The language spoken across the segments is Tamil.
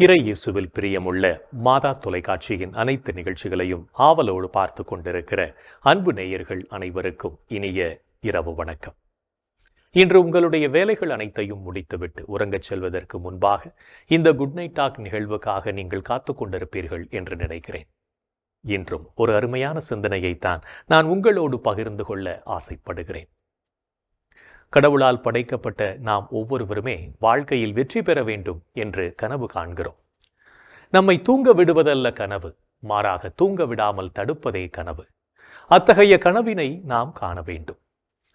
இறை இயேசுவில் பிரியமுள்ள மாதா தொலைக்காட்சியின் அனைத்து நிகழ்ச்சிகளையும் ஆவலோடு பார்த்து கொண்டிருக்கிற அன்பு நேயர்கள் அனைவருக்கும் இனிய இரவு வணக்கம். இன்று உங்களுடைய வேலைகள் அனைத்தையும் முடித்துவிட்டு உறங்கச் செல்வதற்கு முன்பாக இந்த குட் நைட் டாக் நிகழ்வுக்காக நீங்கள் காத்து கொண்டிருப்பீர்கள் என்று நினைக்கிறேன். இன்றும் ஒரு அருமையான சிந்தனையைத்தான் நான் உங்களோடு பகிர்ந்து கொள்ள ஆசைப்படுகிறேன். கடவுளால் படைக்கப்பட்ட நாம் ஒவ்வொருவருமே வாழ்க்கையில் வெற்றி பெற வேண்டும் என்று கனவு காண்கிறோம். நம்மை தூங்க விடுவதல்ல கனவு, மாறாக தூங்க விடாமல் தடுப்பதே கனவு. அத்தகைய கனவினை நாம் காண வேண்டும்.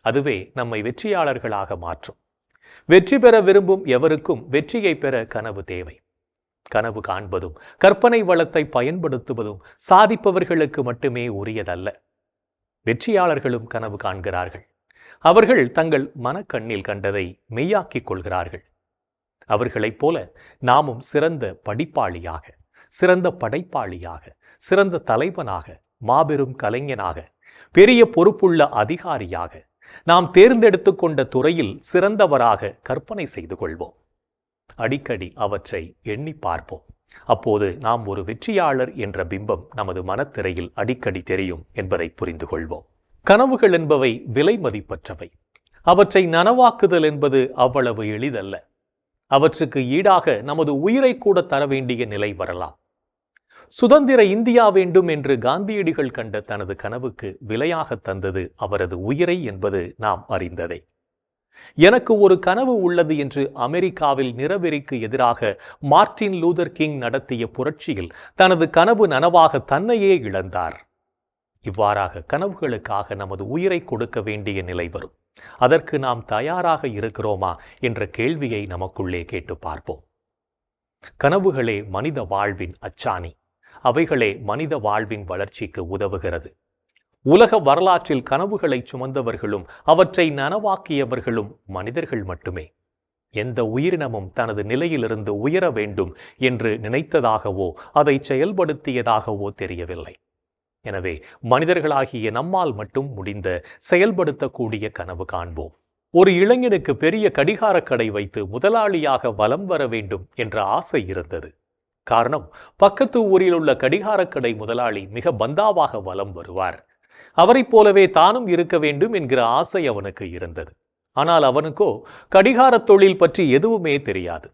அதுவே நம்மை வெற்றியாளர்களாக மாற்றும். வெற்றி பெற விரும்பும் எவருக்கும் வெற்றியை பெற கனவு தேவை. கனவு காண்பதும் கற்பனை வளத்தை பயன்படுத்துவதும் சாதிப்பவர்களுக்கு மட்டுமே உரியதல்ல. வெற்றியாளர்களும் கனவு காண்கிறார்கள். அவர்கள் தங்கள் மனக்கண்ணில் கண்டதை மெய்யாக்கிக் கொள்கிறார்கள். அவர்களைப் போல நாமும் சிறந்த படிப்பாளியாக, சிறந்த படைப்பாளியாக, சிறந்த தலைவனாக, மாபெரும் கலைஞனாக, பெரிய பொறுப்புள்ள அதிகாரியாக, நாம் தேர்ந்தெடுத்து கொண்ட துறையில் சிறந்தவராக கற்பனை செய்து கொள்வோம். அடிக்கடி அவற்றை எண்ணி பார்ப்போம். அப்போது நாம் ஒரு வெற்றியாளர் என்ற பிம்பம் நமது மனத்திரையில் அடிக்கடி தெரியும் என்பதை புரிந்து கொள்வோம். கனவுகள் என்பவை விலை மதிப்பற்றவை. அவற்றை நனவாக்குதல் என்பது அவ்வளவு எளிதல்ல. அவற்றுக்கு ஈடாக நமது உயிரை கூட தர வேண்டிய நிலை வரலாம். சுதந்திர இந்தியா வேண்டும் என்று காந்தியடிகள் கண்ட தனது கனவுக்கு விலையாக தந்தது அவரது உயிரை என்பது நாம் அறிந்ததே. எனக்கு ஒரு கனவு உள்ளது என்று அமெரிக்காவில் நிறவெறிக்கு எதிராக மார்ட்டின் லூதர் கிங் நடத்திய புரட்சியில் தனது கனவு நனவாக தன்னையே இழந்தார். இவ்வாறாக கனவுகளுக்காக நமது உயிரை கொடுக்க வேண்டிய நிலை வரும். அதற்கு நாம் தயாராக இருக்கிறோமா என்ற கேள்வியை நமக்குள்ளே கேட்டு பார்ப்போம். கனவுகளே மனித வாழ்வின் அச்சாணி. அவைகளே மனித வாழ்வின் வளர்ச்சிக்கு உதவுகிறது. உலக வரலாற்றில் கனவுகளை சுமந்தவர்களும் அவற்றை நனவாக்கியவர்களும் மனிதர்கள் மட்டுமே. எந்த உயிரினமும் தனது நிலையிலிருந்து உயர வேண்டும் என்று நினைத்ததாகவோ அதை செயல்படுத்தியதாகவோ தெரியவில்லை. எனவே மனிதர்களாகிய நம்மால் மட்டும் முடிந்த செயல்படுத்தக்கூடிய கனவு காண்போம். ஒரு இளைஞனுக்கு பெரிய கடிகாரக் கடை வைத்து முதலாளியாக வலம் வர வேண்டும் என்ற ஆசை இருந்தது. காரணம், பக்கத்து ஊரில் உள்ள கடிகாரக் கடை முதலாளி மிக பந்தாவாக வலம் வருவார். அவரைப் போலவே தானும் இருக்க வேண்டும் என்கிற ஆசை அவனுக்கு இருந்தது. ஆனால் அவனுக்கோ கடிகாரத் தொழில் பற்றி எதுவுமே தெரியாது.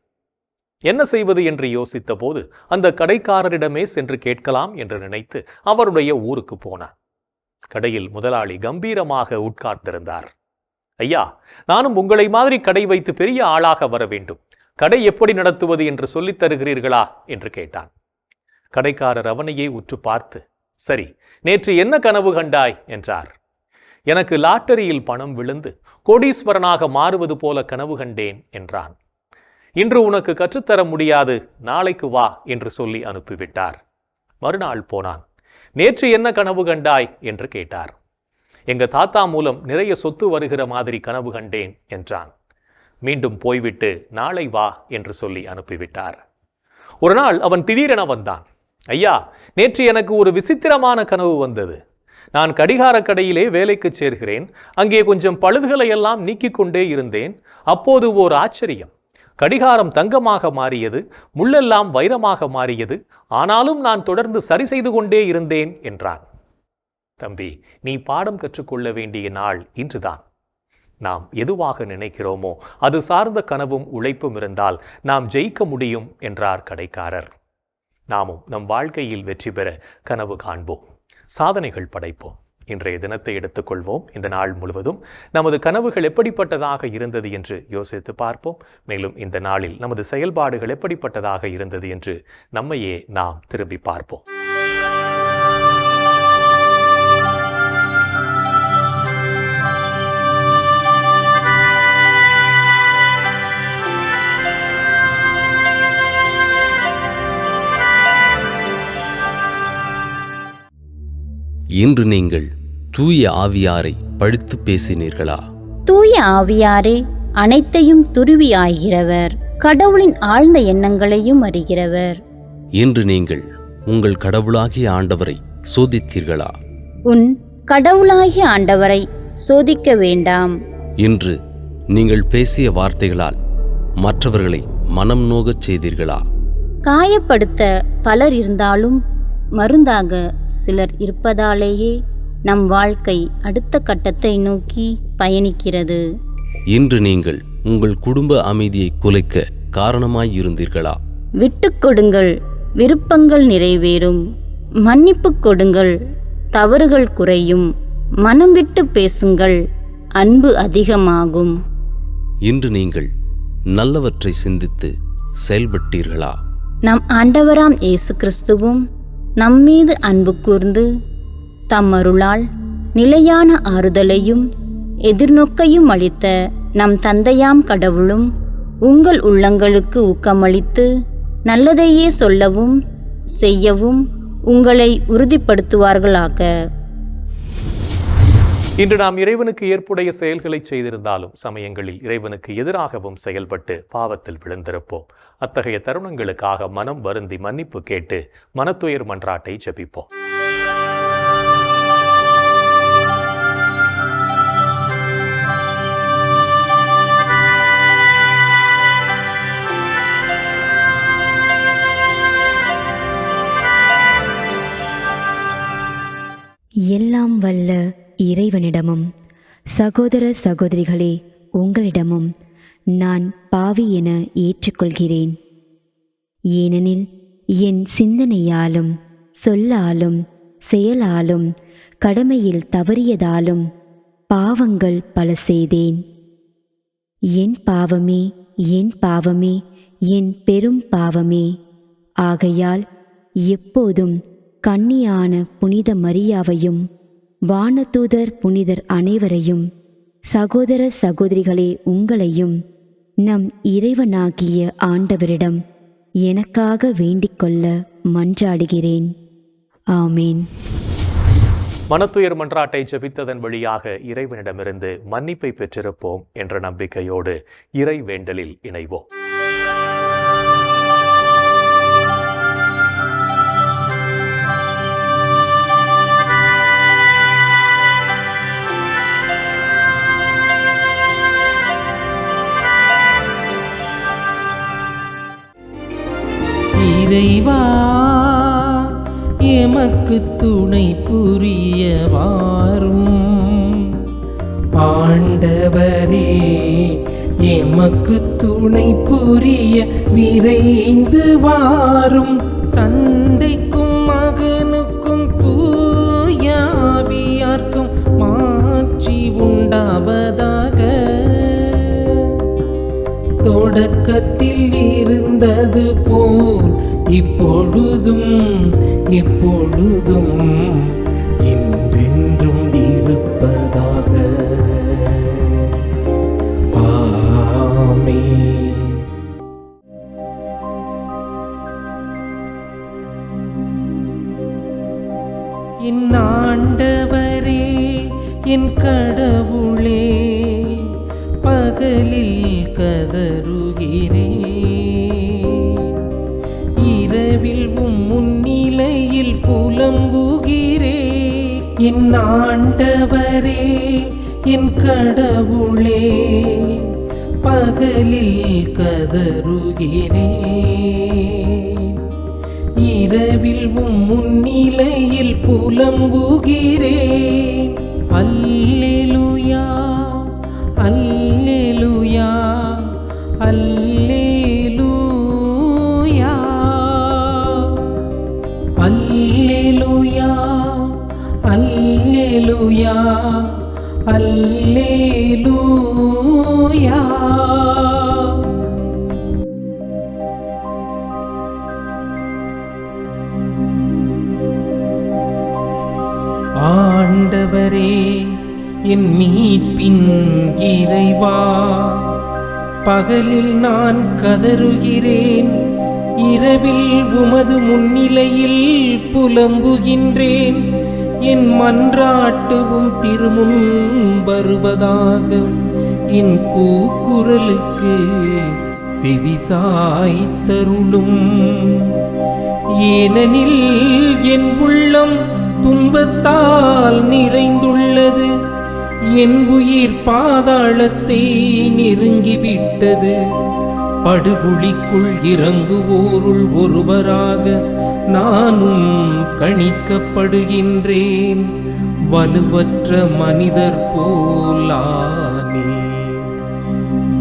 என்ன செய்வது என்று யோசித்த போது அந்த கடைக்காரரிடமே சென்று கேட்கலாம் என்று நினைத்து அவருடைய ஊருக்கு போனார். கடையில் முதலாளி கம்பீரமாக உட்கார்ந்திருந்தார். ஐயா, நானும் உங்களை மாதிரி கடை வைத்து பெரிய ஆளாக வர வேண்டும். கடை எப்படி நடத்துவது என்று சொல்லித் தருகிறீர்களா என்று கேட்டான். கடைக்காரர் அவனையே உற்று பார்த்து, சரி, நேற்று என்ன கனவு கண்டாய் என்றார். எனக்கு லாட்டரியில் பணம் விழுந்து கோடீஸ்வரனாக மாறுவது போல கனவு கண்டேன் என்றான். இன்று உனக்கு கற்றுத்தர முடியாது, நாளைக்கு வா என்று சொல்லி அனுப்பிவிட்டார். மறுநாள் போனான். நேற்று என்ன கனவு கண்டாய் என்று கேட்டார். எங்க தாத்தா மூலம் நிறைய சொத்து வருகிற மாதிரி கனவு கண்டேன் என்றான். மீண்டும் போய்விட்டு நாளை வா என்று சொல்லி அனுப்பிவிட்டார். ஒரு நாள் அவன் திடீரென வந்தான். ஐயா, நேற்று எனக்கு ஒரு விசித்திரமான கனவு வந்தது. நான் கடிகாரக் கடையிலே வேலைக்கு சேர்கிறேன். அங்கே கொஞ்சம் பழுதுகளை எல்லாம் நீக்கிக் கொண்டே இருந்தேன். அப்போது ஓர் ஆச்சரியம். கடிகாரம் தங்கமாக மாறியது, முள்ளெல்லாம் வைரமாக மாறியது. ஆனாலும் நான் தொடர்ந்து சரி செய்து கொண்டே இருந்தேன் என்றான். தம்பி, நீ பாடம் கற்றுக்கொள்ள வேண்டிய நாள் இன்றுதான். நாம் எதுவாக நினைக்கிறோமோ அது சார்ந்த கனவும் உழைப்பும் இருந்தால் நாம் ஜெயிக்க முடியும் என்றார் கடைக்காரர். நாமும் நம் வாழ்க்கையில் வெற்றி பெற கனவு காண்போம், சாதனைகள் படைப்போம். இன்றைய தினத்தை எடுத்துக்கொள்வோம். இந்த நாள் முழுவதும் நமது கனவுகள் எப்படிப்பட்டதாக இருந்தது என்று யோசித்து பார்ப்போம். மேலும் இந்த நாளில் நமது செயல்பாடுகள் எப்படிப்பட்டதாக இருந்தது என்று நம்மையே நாம் திரும்பி பார்ப்போம். இன்று நீங்கள் தூய ஆவியாரை பழித்து பேசினீர்களா? தூய ஆவியாரே அனைத்தையும் துருவி ஆகிறவர், கடவுளின் ஆழ்ந்த எண்ணங்களையும் அறிகிறவர். இன்று நீங்கள் உங்கள் கடவுளாகிய ஆண்டவரை சோதித்தீர்களா? உன் கடவுளாகிய ஆண்டவரை சோதிக்க வேண்டாம். இன்று நீங்கள் பேசிய வார்த்தைகளால் மற்றவர்களை மனம் நோகச் செய்தீர்களா? காயப்படுத்த பலர் இருந்தாலும் மருந்தாக சிலர் இருப்பதாலேயே நம் வாழ்க்கை அடுத்த கட்டத்தை நோக்கி பயணிக்கிறது. இன்று நீங்கள் உங்கள் குடும்ப அமைதியை குலைக்க காரணமாயிருந்தீர்களா? விட்டுக் கொடுங்கள், விருப்பங்கள் நிறைவேறும். மன்னிப்பு கொடுங்கள், தவறுகள் குறையும். மனம் விட்டு பேசுங்கள், அன்பு அதிகமாகும். இன்று நீங்கள் நல்லவற்றை சிந்தித்து செயல்பட்டீர்களா? நம் ஆண்டவராம் இயேசு கிறிஸ்துவும் நம்மீது அன்பு கூர்ந்து தம் அருளால் நிலையான ஆறுதலையும் எதிர்நோக்கையும் அளித்த நம் தந்தையாம் கடவுளும் உங்கள் உள்ளங்களுக்கு ஊக்கமளித்து நல்லதையே சொல்லவும் செய்யவும் உங்களை உறுதிப்படுத்துவார்களாக. இன்று நாம் இறைவனுக்கு ஏற்புடைய செயல்களை செய்திருந்தாலும் சமயங்களில் இறைவனுக்கு எதிராகவும் செயல்பட்டு பாவத்தில் விழுந்திருப்போம். அத்தகைய தருணங்களுக்காக மனம் வருந்தி மன்னிப்பு கேட்டு மனத்துயர் மன்றாட்டை ஜெபிப்போம். எல்லாம் வல்ல இறைவனிடமும் சகோதர சகோதரிகளே உங்களிடமும் நான் பாவி என ஏற்றுக்கொள்கிறேன். ஏனெனில் என் சிந்தனையாலும் சொல்லாலும் செயலாலும் கடமையில் தவறியதாலும் பாவங்கள் பல செய்தேன். என் பாவமே, என் பாவமே, என் பெரும் பாவமே. ஆகையால் எப்போதும் கன்னியான புனித மரியாவையும் வானதூதர் புனிதர் அனைவரையும் சகோதர சகோதரிகளே உங்களையும் நம் இறைவனாகிய ஆண்டவரிடம் எனக்காக வேண்டிக்கொள்ள மன்றாடுகிறேன். ஆமேன். மனத்துயர் மன்றாட்டை ஜெபித்ததன் வழியாக இறைவனிடமிருந்து மன்னிப்பை பெற்றிருப்போம் என்ற நம்பிக்கையோடு இறை வேண்டலில் இணைவோம். இறைவா எமக்கு துணை புரிய வாரும். ஆண்டவரே எமக்கு துணை புரிய விரைந்து வாரும். தந்தைக்கும் மகனுக்கும் தூய ஆவியார்க்கும் மாட்சி உண்டாவதாக. தொடக்கத்தில் இருந்தது போல் இப்பொழுதும் எப்பொழுதும் என்றென்றும் இருப்பதாக. ஆமென். என் ஆண்டவரே, என் கடவுளே, பகலில் கதறுகிறேன், இரவில் முன்னிலையில் புலம்புகிறேன். என் ஆண்டவரே, என் கடவுளே, பகலில் கதறுகிறேன், இரவில் முன்னிலையில் புலம்புகிறேன். அல்லேலூயா, அல்லேலூயா, அல்லேலூயா, அல்லேலூயா, அல்லேலூயா, அல்லேலூயா. ஆண்டவரே, என் மீட்பின் இறைவா, பகலில் நான் கதறுகிறேன், இரவில் உமது முன்னிலையில் புலம்புகின்றேன். என் மன்றாட்டுவும் திருமுன் வருவதாக. என் கூக்குரலுக்கு செவிசாய்த்தருளும். ஏனெனில் என் உள்ளம் துன்பத்தால் நிறைந்துள்ளது, என் உயிர் பாதாளத்தை நெருங்கிவிட்டது. படுகுழிக்குள் இறங்குவோருள் ஒருவராக நானும் கணிக்கப்படுகின்றேன். வலுவற்ற மனிதர் போலானே.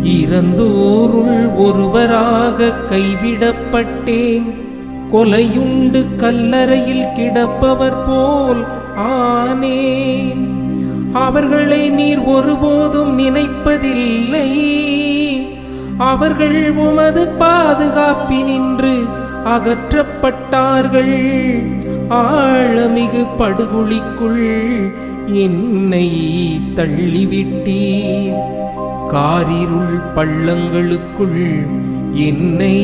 இறந்தோருள் ஒருவராக கைவிடப்பட்டேன். கொலையுண்டு கல்லறையில் கிடப்பவர் போல் ஆனேன். அவர்களை நீர் ஒருபோதும் நினைப்பதில்லை. அவர்கள் உமது பாதுகாப்பினின்று அகற்றப்பட்டார்கள். ஆழமிகு படுகுழிக்குள் என்னை தள்ளிவிட்டீர். காரிருள் பள்ளங்களுக்குள் என்னை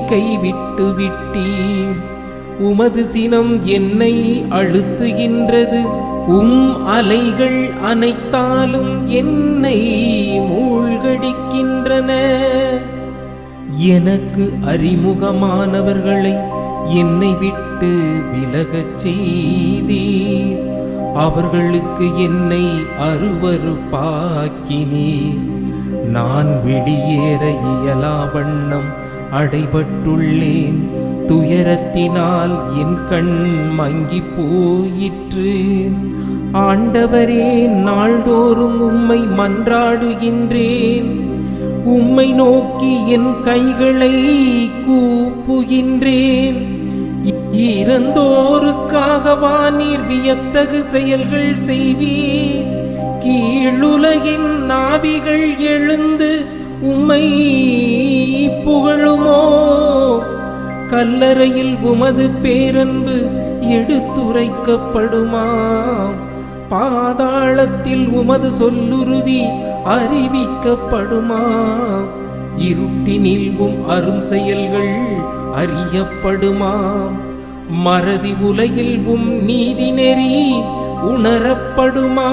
கைவிட்டு விட்டீர். உமது சினம் என்னை அழுத்துகின்றது. அலைகள் அனைத்தாலும் என்னை மூழ்கடிக்கின்றன. எனக்கு அறிமுகமானவர்களை என்னை விட்டு விலகச் செய்தீர். அவர்களுக்கு என்னை அருவருப்பாக்கினீர். நான் வெளியேற இயலா வண்ணம் அடைபட்டுள்ளேன். துயரத்தினால் என் கண் மங்கி போயிற்று. ஆண்டவரே, நாள்தோறும் உம்மை மன்றாடுகின்றேன். உம்மை நோக்கி என் கைகளை கூப்புகின்றேன். இறந்தோருக்காகவா நீர் வியத்தகு செயல்கள் செய்வீர்? கீழுலகின் நாவிகள் எழுந்து உம்மை புகழுமோ? கல்லறையில் உமது பேரன்பு எடுத்துரைக்கப்படுமா? பாதாளத்தில் உமது சொல்லுறுதி அறிவிக்கப்படுமா? இருட்டினில் அரும் செயல்கள் அறியப்படுமா? மறதி உலகில் நீதி நெறி உணரப்படுமா?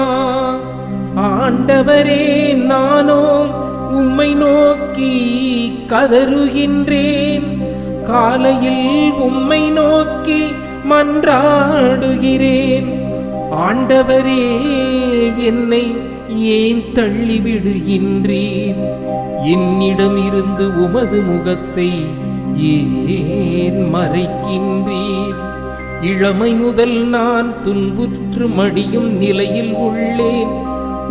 ஆண்டவரே, நானோ உம்மை நோக்கி கதறுகின்றேன். காலையில் உம்மை நோக்கி மன்றாடுகிறேன். ஆண்டவரே, என்னை ஏன் தள்ளிவிடுகின்றீர்? என்னிடமிருந்து உமது முகத்தை ஏன் மறைக்கின்றீர்? இளமை முதல் நான் துன்புற்று மடியும் நிலையில் உள்ளேன்.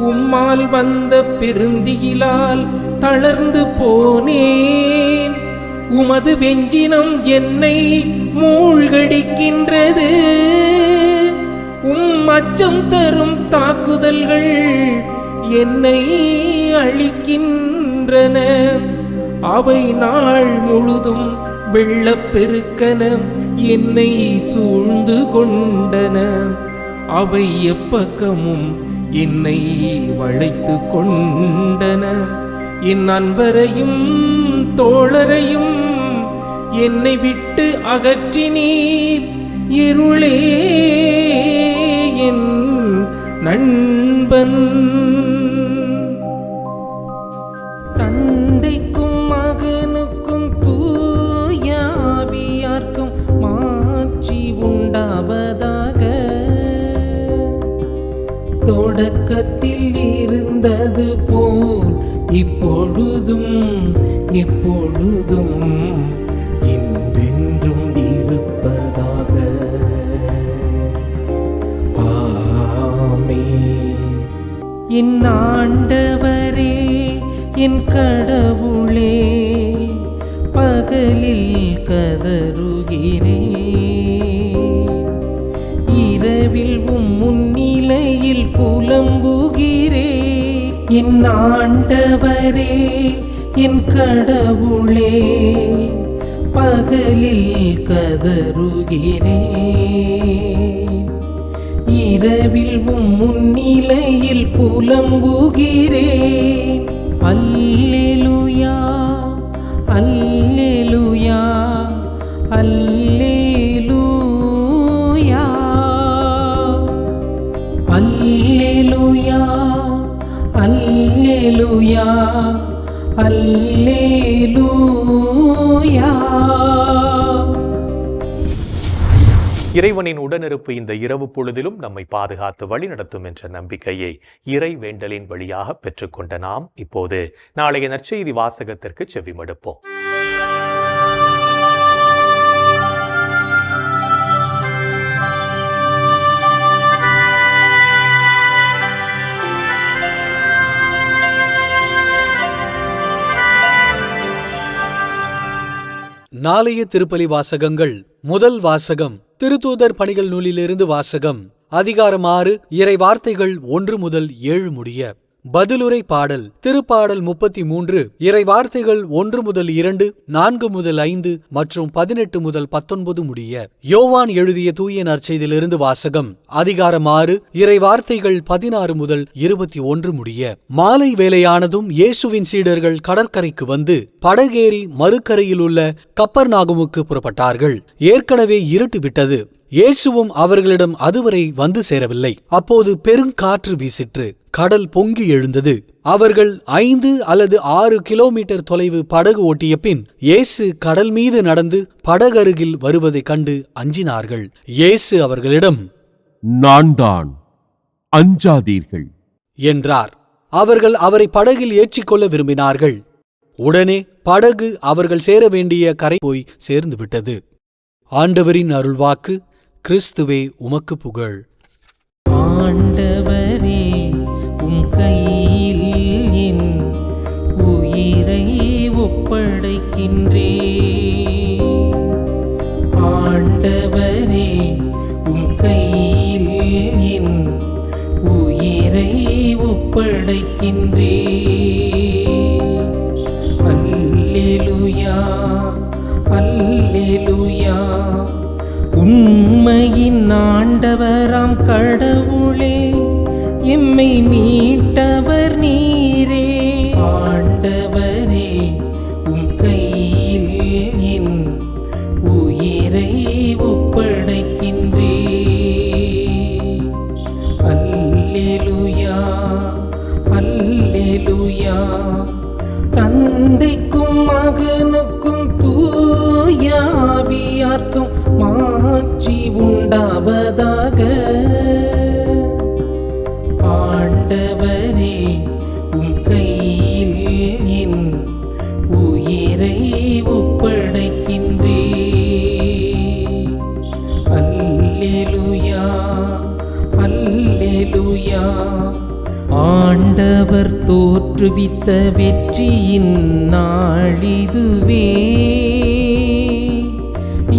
உம்மால் வந்த பெருந்தியிலால் தளர்ந்து போனேன். உமது வெஞ்சினம் என்னை மூழ்கடிக்கின்றது. அச்சம் தரும் தாக்குதல்கள் என்னை அழிக்கின்றன. அவை நாள் முழுதும் வெள்ளப்பெருக்கன என்னை சூழ்ந்து கொண்டன. அவை எப்பக்கமும் என்னை வளைத்து கொண்டன. என் நண்பரையும் தோழரையும் என்னை விட்டு அகற்றினீர். இருளே என் நண்பன். தந்தைக்கும் மகனுக்கும் தூய ஆவியார்க்கும் மாட்சி உண்டாவதாக. தொடக்கத்தில் இருந்தது போல் இப்பொழுதும் எப்பொழுதும் என்றென்றும் இருப்பதாக. ஆமென். என் ஆண்டவரே, என் கடவுளே, பகலில் கதறுகிறேன். இரவில் முன்னிலையில் புலம்புகிறேன். என் ஆண்டவரே, என் கடவுளே, பகலில் கதறுகிறேன். இரவில் முன்னிலையில் புலம்புகிறேன். அல்லேலூயா, அல்லேலூயா, அல்லேலூயா, அல்லேலூயா, அல்லேலூயா, அல்லேலூயா. இறைவனின் உடனிருப்பு இந்த இரவு பொழுதிலும் நம்மை பாதுகாத்து வழிநடத்தும் என்ற நம்பிக்கையை இறை வேண்டலின் வழியாக பெற்றுக்கொண்ட நாம் இப்போது நாளைய நற்செய்தி வாசகத்திற்கு செவிமடுப்போம். நாளைய திருப்பலி வாசகங்கள். முதல் வாசகம் திருத்தூதர் பணிகள் நூலிலிருந்து வாசகம். அதிகாரம் 6, இறை வார்த்தைகள் 1 முதல் 7 முடிய. பதிலுரை பாடல். திருப்பாடல் 33, இறை வார்த்தைகள் 1 முதல் 2, 4 முதல் 5 மற்றும் 18 முதல் 19 முடிய. யோவான் எழுதிய தூய நற்செய்தியிலிருந்து வாசகம். அதிகாரம் 6, இறை வார்த்தைகள் 16 முதல் 21 முடிய. மாலை வேளையானதும் இயேசுவின் சீடர்கள் கடற்கரைக்கு வந்து படகேறி மறுக்கரையில் உள்ள கப்பர்நாகுமுக்கு புறப்பட்டார்கள். ஏற்கனவே இருட்டு விட்டது. இயேசுவும் அவர்களிடம் அதுவரை வந்து சேரவில்லை. அப்போது பெருங்காற்று வீசிற்று. கடல் பொங்கி எழுந்தது. அவர்கள் 5 அல்லது 6 கிலோமீட்டர் தொலைவு படகு ஓட்டிய பின் இயேசு கடல் மீது நடந்து படகருகில் வருவதைக் கண்டு அஞ்சினார்கள். இயேசு அவர்களிடம், நான் தான், அஞ்சாதீர்கள் என்றார். அவர்கள் அவரை படகில் ஏற்றிக்கொள்ள விரும்பினார்கள். உடனே படகு அவர்கள் சேர வேண்டிய கரை போய் சேர்ந்து விட்டது. ஆண்டவரின் அருள்வாக்கு. கிறிஸ்துவே உமக்கு புகழ். ஆண்டவரே, உம் கையில் என் உயிரை ஒப்படைக்கின்றேன். ஆண்டவரே, உம் கையில் என் உயிரை ஒப்படைக்கின்றேன். அல்லேலூயா, அல்லேலூயா. உண்மையின் ஆண்டவராம் கடவுளே, எம்மை மீட்டவர் நீரே. ஆண்டவரே, உம் கையில் என் உயிரை ஒப்படைக்கின்றேன். அல்லேலூயா, அல்லேலூயா. தந்தைக்கும் மகனுக்கும் தூய ஆவியார்க்கும் மாட்சி உண்டாவதாக. ஆண்டவரே, உம் கையில் என் உயிரை ஒப்படைக்கின்றேன். அல்லேலூயா, அல்லேலூயா. ஆண்டவர் தோற்றுவித்த வெற்றியின் நாளிதுவே.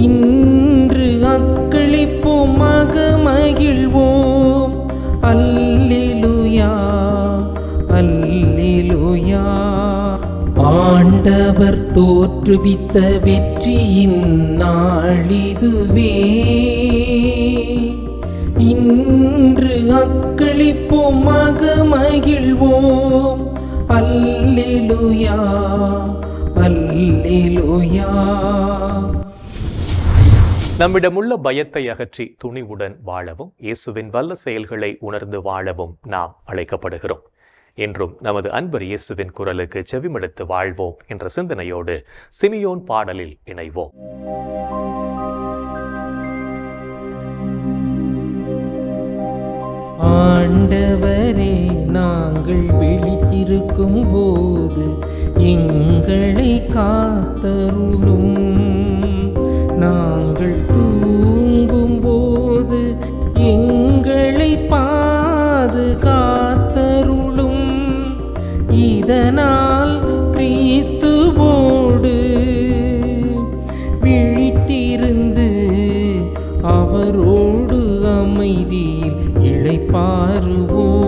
இன்று அக்களிப்போம், மகிழ்வோம். அல்லேலூயா, அல்லேலூயா. ஆண்டவர் தோற்றுவித்த வெற்றியின் நாளிதுவே. இன்று அக்களிப்போம், மகிழ்வோம். அல்லேலூயா, அல்லேலூயா. நம்மிடமுள்ள பயத்தை அகற்றி துணிவுடன் வாழவும் இயேசுவின் வல்ல செயல்களை உணர்ந்து வாழவும் நாம் அழைக்கப்படுகிறோம். என்றும் நமது அன்பர் இயேசுவின் குரலுக்கு செவிமடுத்து வாழ்வோம் என்ற சிந்தனையோடு சிமியோன் பாடலில் இணைவோம். ஆண்டவரே, நாங்கள் விழித்திருக்கும் போது எங்களை காத்தருளும். நாங்கள் தூங்கும் போது எங்களை பாதுகாத்தருளும். இதனால் கிறிஸ்துவோடு விழித்திருந்து அவரோடு அமைதியில் இளைப்பாறுவோம்.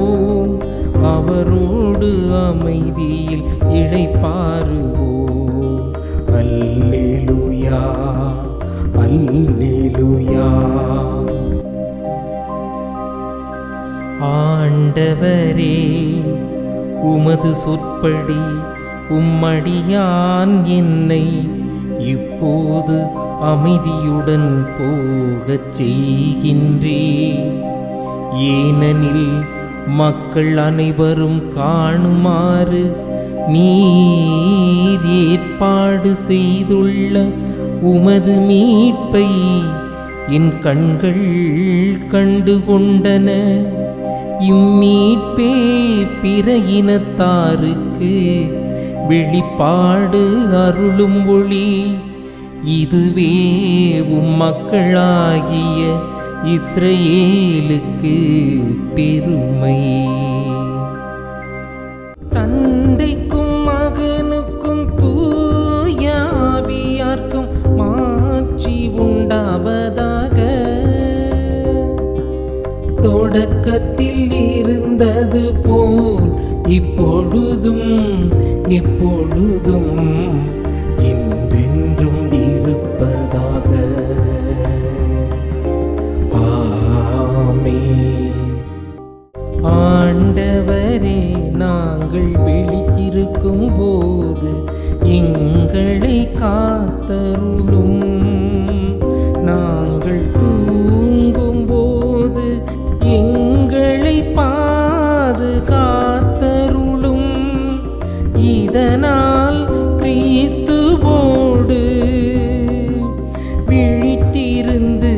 அவரோடு அமைதியில் இளைப்பாறுவோம். அல்லேலூயா, அல்லேலூயா. ஆண்டவரே, உமது சொற்படி உம்மடியான் என்னை இப்போது அமைதியுடன் போகச் செய்கின்றே. ஏனெனில் மக்கள் அனைவரும் காணுமாறு நீர் ஏற்பாடு செய்துள்ள உமது மீட்பை என் கண்கள் கண்டு கொண்டன. இம்மீட்பே பிற இனத்தாருக்கு வெளிப்பாடு அருளும் ஒளி. இதுவே மக்களாகிய இஸ்ரவேலுக்கு பெருமை. தந்தைக்கும் மகனுக்கும் தூய ஆவியார்க்கும் மாட்சி உண்டாவதாக. தொடக்கத்தில் இருந்தது போல் இப்பொழுதும் எப்பொழுதும் என்றென்றும் இருப்பதாக. ஆமென். ஆண்டவரே, நாங்கள் விழித்திருக்கும் போது எங்களை காத்தருளும். நாங்கள் தூங்கும் போது எங்களை பாதுகாத்தருளும். இதனால் கிறிஸ்துவோடு விழித்திருந்து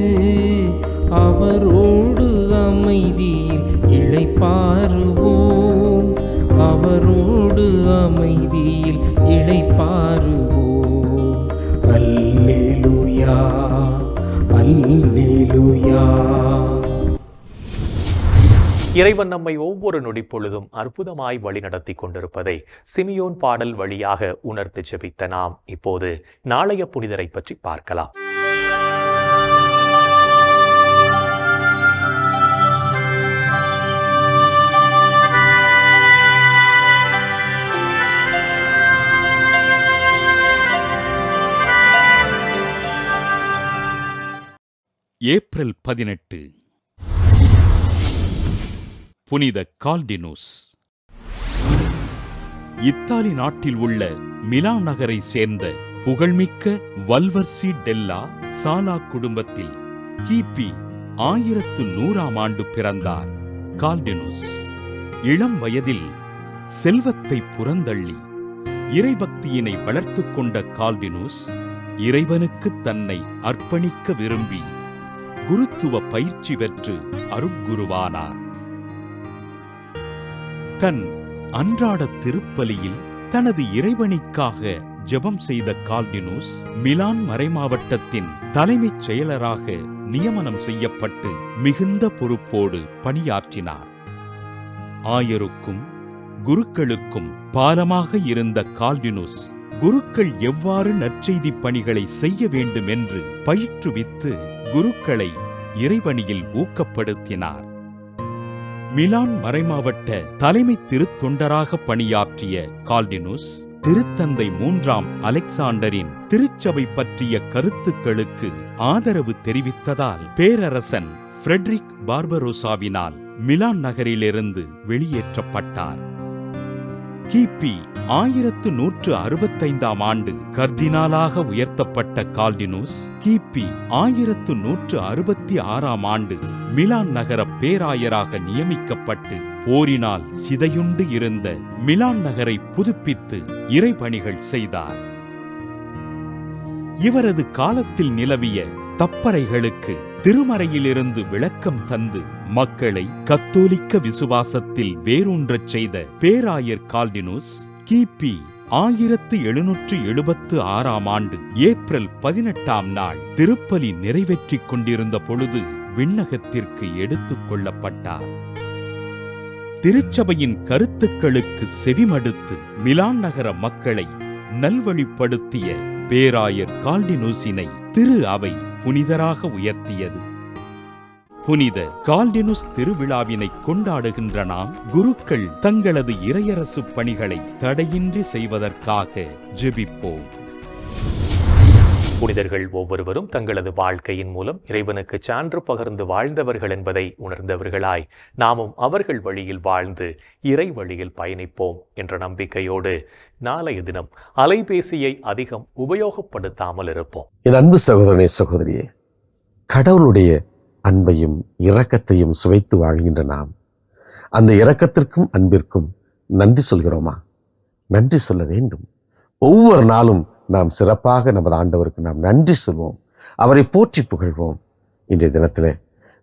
அவரோடு அமைதியில் இளைப்பாறுவோம். அவரோடு அமைதியில் இளைப்பாறுவோம். அல்லேலூயா, அல்லேலூயா. இறைவன் நம்மை ஒவ்வொரு நொடிப்பொழுதும் அற்புதமாய் வழிநடத்தி கொண்டிருப்பதை சிமியோன் பாடல் வழியாக உணர்த்து ஜெபித்த நாம் இப்போது நாளைய புனிதரை பற்றி பார்க்கலாம். ஏப்ரல் 18 புனித கால்டினூஸ். இத்தாலி நாட்டில் உள்ள மிலான் நகரை சேர்ந்த புகழ்மிக்க வல்வர்சி டெல்லா சாலா குடும்பத்தில் கிபி 1100 பிறந்தார் கால்டினூஸ். இளம் வயதில் செல்வத்தை புறந்தள்ளி இறைபக்தியினை வளர்த்து கொண்ட கால்டினூஸ் இறைவனுக்கு தன்னை அர்ப்பணிக்க விரும்பி குருத்துவ பயிற்சி பெற்று அருட்குருவானார். தன் அன்றாட திருப்பலியில் தனது இறைவனுக்காக ஜெபம் செய்த கால்டினூஸ் மிலான் மறைமாவட்டத்தின் தலைமைச் செயலராக நியமனம் செய்யப்பட்டு மிகுந்த பொறுப்போடு பணியாற்றினார். ஆயருக்கும் குருக்களுக்கும் பாலமாக இருந்த கால்டினூஸ் குருக்கள் எவ்வாறு நற்செய்தி பணிகளை செய்ய வேண்டும் என்று பயிற்றுவித்து குருக்களை இறைபணியில் ஊக்கப்படுத்தினார். மிலான் மறைமாவட்ட தலைமை திருத்தொண்டராக பணியாற்றிய கால்டினூஸ் திருத்தந்தை 3ஆம் அலெக்சாண்டரின் திருச்சபை பற்றிய கருத்துக்களுக்கு ஆதரவு தெரிவித்ததால் பேரரசன் ஃப்ரெட்ரிக் பார்பரோசாவினால் மிலான் நகரிலிருந்து வெளியேற்றப்பட்டார். கிபி 1165 கர்தினாலாக உயர்த்தப்பட்ட கால்டினூஸ் கிபி 1166 மிலான் நகர பேராயராக நியமிக்கப்பட்டு போரினால் சிதையுண்டு இருந்த மிலான் நகரை புதுப்பித்து இறைபணிகள் செய்தார். இவரது காலத்தில் நிலவிய தப்பறைகளுக்கு திருமறையிலிருந்து விளக்கம் தந்து மக்களை கத்தோலிக்க விசுவாசத்தில் வேரூன்றச் செய்த பேராயர் கால்டினூஸ் கிபி 1776 ஏப்ரல் 18 திருப்பலி நிறைவேற்றிக் கொண்டிருந்த பொழுது விண்ணகத்திற்கு எடுத்துக் கொள்ளப்பட்டார். திருச்சபையின் கருத்துக்களுக்கு செவிமடுத்து மிலான் நகர மக்களை நல்வழிப்படுத்திய பேராயர் கால்டினூசினை திரு அவை புனிதராக உயர்த்தியது. புனித கால்டினூஸ் திருவிழாவினை கொண்டாடுகின்ற நாம் குருக்கள் தங்களது இறையரசு பணிகளை தடையின்றி செய்வதற்காக ஜெபிப்போம். புனிதர்கள் ஒவ்வொருவரும் தங்களது வாழ்க்கையின் மூலம் இறைவனுக்கு சான்று பகர்ந்து வாழ்ந்தவர்கள் என்பதை உணர்ந்தவர்களாய் நாமும் அவர்கள் வழியில் வாழ்ந்து இறை வழியில் பயணிப்போம் என்ற நம்பிக்கையோடு நாளைய தினம் அலைபேசியை அதிகம் உபயோகப்படுத்தாமல் இருப்போம். என் அன்பு சகோதரனே, சகோதரியே, கடவுளுடைய அன்பையும் இரக்கத்தையும் சுவைத்து வாழ்கின்ற நாம் அந்த இரக்கத்திற்கும் அன்பிற்கும் நன்றி சொல்கிறோமா? நன்றி சொல்ல வேண்டும். ஒவ்வொரு நாளும் நாம் சிறப்பாக நமது ஆண்டவருக்கு நாம் நன்றி சொல்வோம். அவரை போற்றி புகழ்வோம். இன்றைய தினத்தில்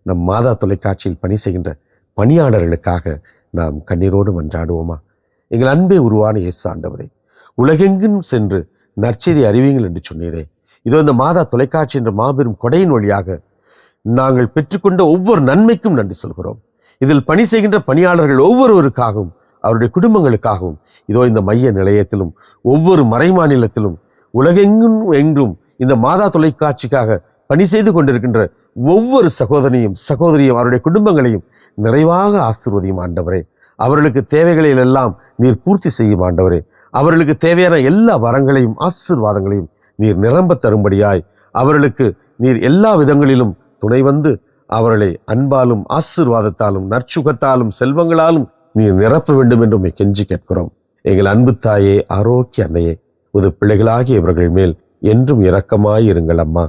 நம் மாதா தொலைக்காட்சியில் பணி செய்கின்ற பணியாளர்களுக்காக நாம் கண்ணீரோடு மன்றாடுவோமா? எங்கள் அன்பே உருவான இயேசு ஆண்டவரே, உலகெங்கும் சென்று நற்செய்தி அறிவியுங்கள் என்று சொன்னீரே. இதோ இந்த மாதா தொலைக்காட்சி என்ற மாபெரும் கொடையின் வழியாக நாங்கள் பெற்றுக்கொண்ட ஒவ்வொரு நன்மைக்கும் நன்றி சொல்கிறோம். இதில் பணி செய்கின்ற பணியாளர்கள் ஒவ்வொருவருக்காகவும் அவருடைய குடும்பங்களுக்காகவும் இதோ இந்த மைய நிலையத்திலும் ஒவ்வொரு மறைமாநிலத்திலும் உலகெங்கும் இந்த மாதா தொலைக்காட்சிக்காக பணி செய்து கொண்டிருக்கின்ற ஒவ்வொரு சகோதரியும் அவருடைய குடும்பங்களையும் நிறைவாக ஆசீர்வதியும் ஆண்டவரே. அவர்களுக்கு தேவைகளில் எல்லாம் நீர் பூர்த்தி செய்யும் ஆண்டவரே. அவர்களுக்கு தேவையான எல்லா வரங்களையும் ஆசீர்வாதங்களையும் நீர் நிரம்ப தரும்படியாய் அவர்களுக்கு நீர் எல்லா விதங்களிலும் துணை வந்து அவர்களை அன்பாலும் ஆசீர்வாதத்தாலும் நற்சுகத்தாலும் செல்வங்களாலும் நீர் நிரப்ப வேண்டும் என்று உம்மை கெஞ்சி கேட்கிறோம். எங்கள் அன்பு தாயே, ஆரோக்கிய அன்னையே, உது பிள்ளைகளாகிய இவர்கள் மேல் என்றும் இரக்கமாய் இருங்கள் அம்மா.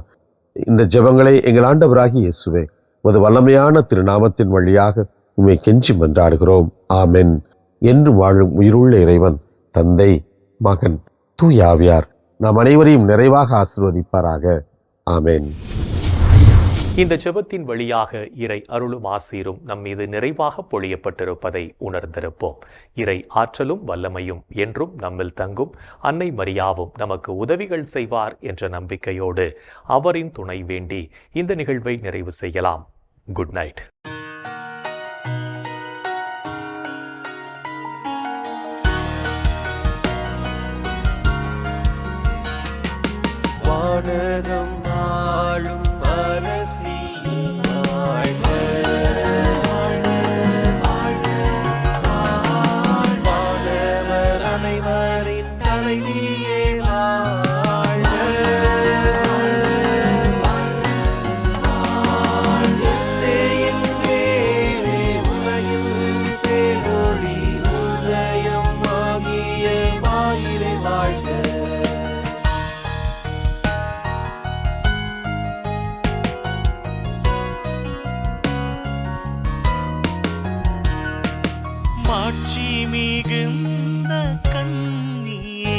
இந்த ஜெபங்களை எங்கள் ஆண்டவராகிய இயேசுவே உமது வல்லமையான திருநாமத்தின் வழியாக உம்மை கெஞ்சி மன்றாடுகிறோம். ஆமென். என்று வாழும் உயிருள்ள இறைவன் தந்தை, மகன், தூய ஆவியார் நாம் அனைவரையும் நிறைவாக ஆசீர்வதிப்பாராக. ஆமென். இந்த ஜெபத்தின் வழியாக இறை அருளும் ஆசீரும் நம் மீது நிறைவாக பொழியப்பட்டிருப்பதை உணர்ந்திருப்போம். இறை ஆற்றலும் வல்லமையும் என்றும் நம்மில் தங்கும். அன்னை மரியாவும் நமக்கு உதவிகள் செய்வார் என்ற நம்பிக்கையோடு அவரின் துணை வேண்டி இந்த நிகழ்வை நிறைவு செய்யலாம். Good night. வானகம் ஆளும் அரசி வாழ்க, வானவர் அனைவரின் தலைவியே வாழ்க, இசையின் வேரே உலகில் பேரொளி உதயம் ஆகிய வாயிலை வாழ்க. மாட்சி மிகுந்த கண்ணியே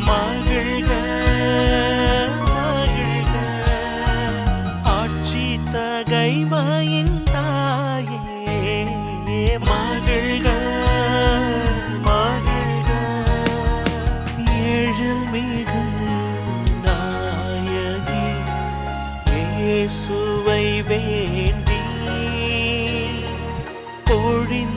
மகிழ்க, மகிழ்க, ஆட்சி தகைமையின் தாயே மகிழ்க, மகிழ்க, எழில் மிகு நாயகி இயேசுவை வேண்டி பொழிந்த